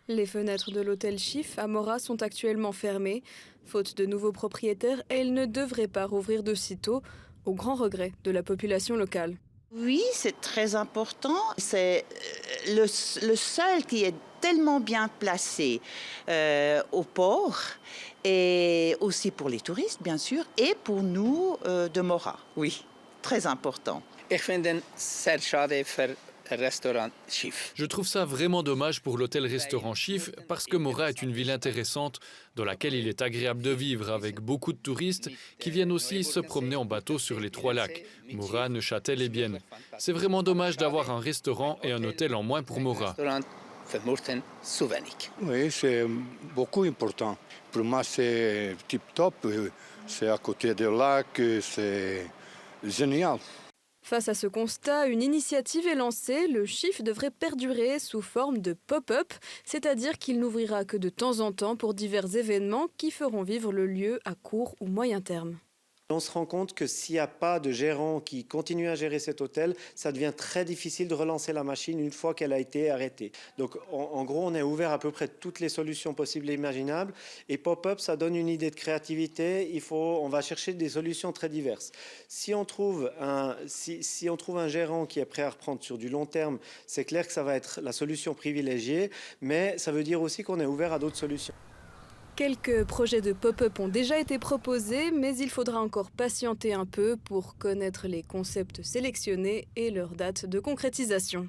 Les fenêtres de l'hôtel Chiffre à Mora sont actuellement fermées. Faute de nouveaux propriétaires, elles ne devraient pas rouvrir de sitôt, au grand regret de la population locale. Oui, c'est très important. C'est le seul qui est tellement bien placé au port et aussi pour les touristes, bien sûr, et pour nous de Mora. Oui, très important. Ik vind het zeer schade voor het restaurant Chief. Je trouve ça vraiment dommage pour l'hôtel-restaurant Chiffre parce que Mora est une ville intéressante dans laquelle il est agréable de vivre avec beaucoup de touristes qui viennent aussi se promener en bateau sur les trois lacs, Mora, Neuchâtel et Bienne. C'est vraiment dommage d'avoir un restaurant et un hôtel en moins pour Mora. Restaurant vermochten zu wenig. Oui, c'est beaucoup important. Pour moi, c'est tip-top. C'est à côté du lac, c'est génial. Face à ce constat, une initiative est lancée. Le Chiffre devrait perdurer sous forme de pop-up, c'est-à-dire qu'il n'ouvrira que de temps en temps pour divers événements qui feront vivre le lieu à court ou moyen terme. On se rend compte que s'il n'y a pas de gérant qui continue à gérer cet hôtel, ça devient très difficile de relancer la machine une fois qu'elle a été arrêtée. Donc en gros, on est ouvert à peu près toutes les solutions possibles et imaginables. Et pop-up, ça donne une idée de créativité. On va chercher des solutions très diverses. Si on trouve un gérant qui est prêt à reprendre sur du long terme, c'est clair que ça va être la solution privilégiée. Mais ça veut dire aussi qu'on est ouvert à d'autres solutions. Quelques projets de pop-up ont déjà été proposés, mais il faudra encore patienter un peu pour connaître les concepts sélectionnés et leur date de concrétisation.